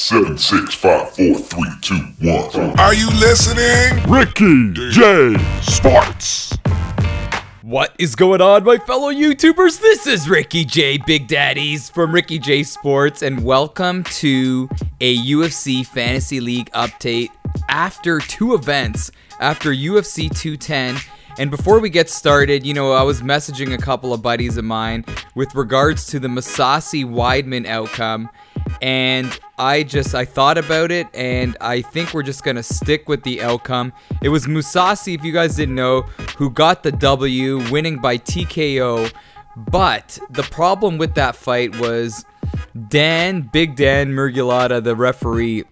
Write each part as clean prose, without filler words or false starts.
7, 6, 5, 4, 3, 2, 1. Are you listening? Ricky J Sports. What is going on, my fellow YouTubers? This is Ricky J Big Daddies from Ricky J Sports, and welcome to a UFC Fantasy League update after two events, after UFC 210. And before we get started, you know, I was messaging a couple of buddies of mine with regards to the Mousasi-Weidman outcome, and I thought about it, and I think we're just gonna stick with the outcome. It was Mousasi, if you guys didn't know, who got the W, winning by TKO. But the problem with that fight was Big Dan Murgulata, the referee,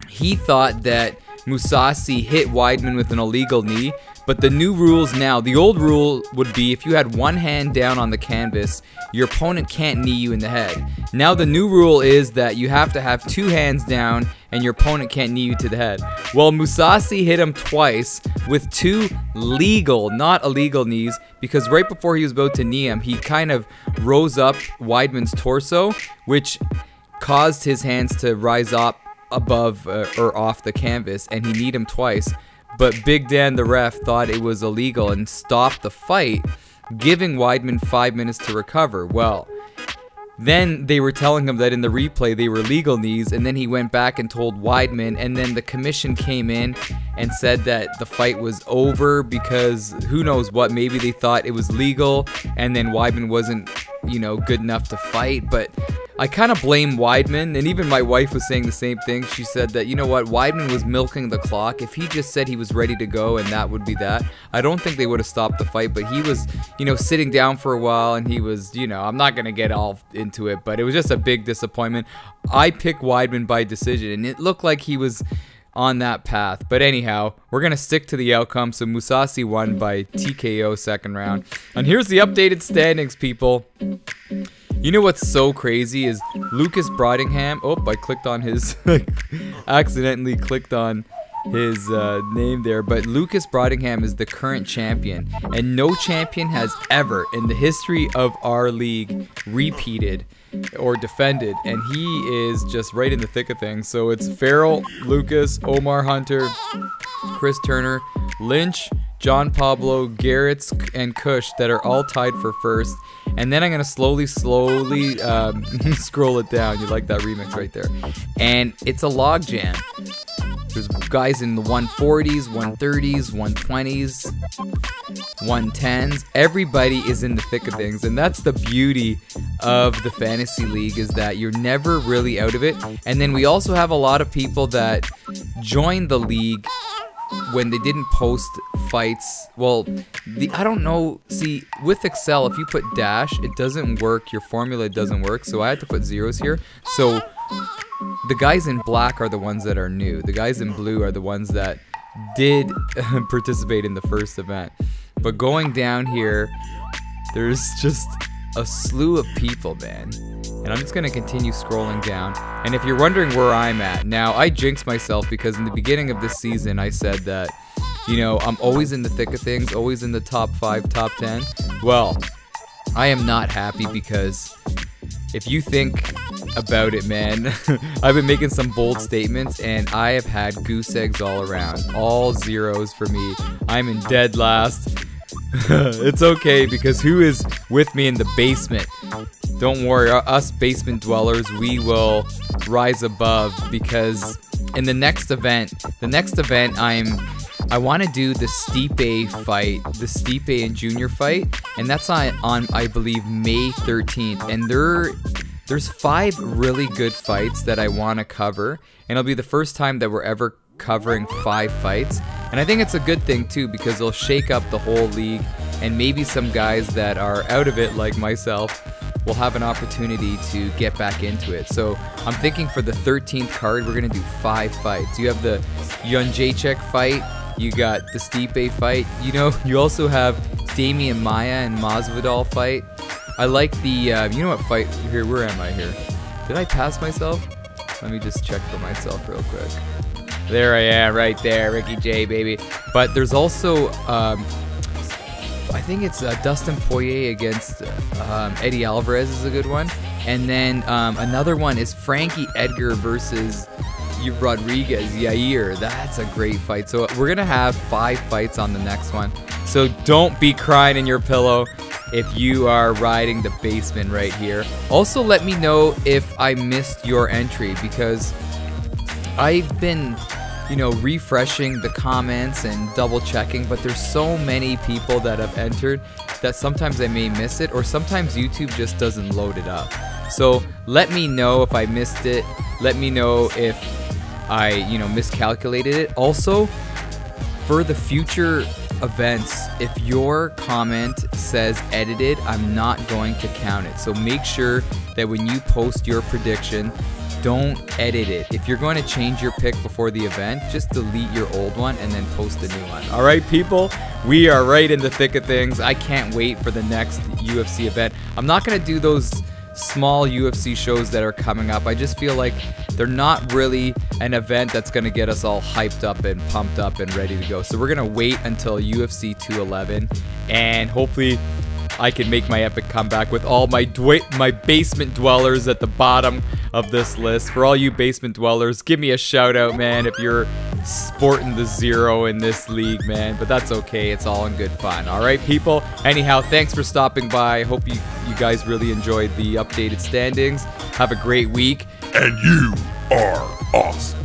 he thought that Mousasi hit Weidman with an illegal knee. But the new rules now, the old rule would be if you had one hand down on the canvas, your opponent can't knee you in the head. Now the new rule is that you have to have two hands down and your opponent can't knee you to the head. Well, Mousasi hit him twice with two legal, not illegal knees, because right before he was about to knee him, he kind of rose up Weidman's torso, which caused his hands to rise up above or off the canvas, and he kneed him twice. But Big Dan, the ref, thought it was illegal and stopped the fight, giving Weidman 5 minutes to recover. Well, then they were telling him that in the replay they were legal knees, and then he went back and told Weidman, and then the commission came in and said that the fight was over because who knows what, maybe they thought it was legal, and then Weidman wasn't, you know, good enough to fight. But I kind of blame Weidman, and even my wife was saying the same thing. She said that, you know what, Weidman was milking the clock. If he just said he was ready to go and that would be that, I don't think they would have stopped the fight. But he was, you know, sitting down for a while, and he was, you know, I'm not going to get all into it, but it was just a big disappointment. I picked Weidman by decision, and it looked like he was on that path. But anyhow, we're going to stick to the outcome. So Mousasi won by TKO second round. And here's the updated standings, people. You know what's so crazy is Lucas Brodingham. Oh, I clicked on his, accidentally clicked on his name there. But Lucas Brodingham is the current champion. And no champion has ever in the history of our league repeated or defended. And he is just right in the thick of things. So it's Farrell, Lucas, Omar Hunter, Chris Turner, Lynch, John Pablo, Garrett's, and Kush that are all tied for first. And then I'm going to slowly scroll it down. You like that remix right there. And it's a log jam. There's guys in the 140s, 130s, 120s, 110s. Everybody is in the thick of things. And that's the beauty of the fantasy league, is that you're never really out of it. And then we also have a lot of people that join the league when they didn't post fights. Well, I don't know. See, with Excel, if you put dash, it doesn't work. Your formula doesn't work. So I had to put zeros here. So the guys in black are the ones that are new. The guys in blue are the ones that did participate in the first event. But going down here, there's just a slew of people, man. And I'm just going to continue scrolling down. And if you're wondering where I'm at, now I jinxed myself because in the beginning of this season I said that, you know, I'm always in the thick of things, always in the top 5, top 10. Well, I am not happy because if you think about it, man, I've been making some bold statements and I have had goose eggs all around. All zeros for me. I'm in dead last. It's okay because who is with me in the basement? Don't worry, us basement dwellers, we will rise above, because in the next event I want to do the Stipe fight, the Stipe and Junior fight, and that's on I believe May 13th, and there's 5 really good fights that I want to cover, and it'll be the first time that we're ever covering 5 fights, and I think it's a good thing too, because it'll shake up the whole league, and maybe some guys that are out of it like myself will have an opportunity to get back into it. So I'm thinking for the 13th card, we're gonna do 5 fights. You have the Jędrzejczyk fight, you got the Stipe fight, you know, you also have Damian Maia and Masvidal fight. I like the, you know what fight, here, where am I here? Did I pass myself? Let me just check for myself real quick. There I am, right there, Ricky J, baby. But there's also, I think it's Dustin Poirier against Eddie Alvarez is a good one. And then another one is Frankie Edgar versus Rodriguez Yair. That's a great fight. So we're gonna have 5 fights on the next one. So don't be crying in your pillow if you are riding the basement right here. Also, let me know if I missed your entry, because I've been, you know, refreshing the comments and double checking, but there's so many people that have entered that sometimes I may miss it, or sometimes YouTube just doesn't load it up. So let me know if I missed it. Let me know if I, you know, miscalculated it. Also, for the future events, if your comment says edited, I'm not going to count it. So make sure that when you post your prediction, don't edit it. If you're going to change your pick before the event, just delete your old one and then post a new one. All right, people, we are right in the thick of things. I can't wait for the next UFC event. I'm not going to do those small UFC shows that are coming up. I just feel like they're not really an event that's going to get us all hyped up and pumped up and ready to go. So we're going to wait until UFC 211, and hopefully I can make my epic comeback with all my basement dwellers at the bottom of this list. For all you basement dwellers, give me a shout out, man, if you're sporting the 0 in this league, man. But that's okay. It's all in good fun. All right, people. Anyhow, thanks for stopping by. Hope you guys really enjoyed the updated standings. Have a great week. And you are awesome.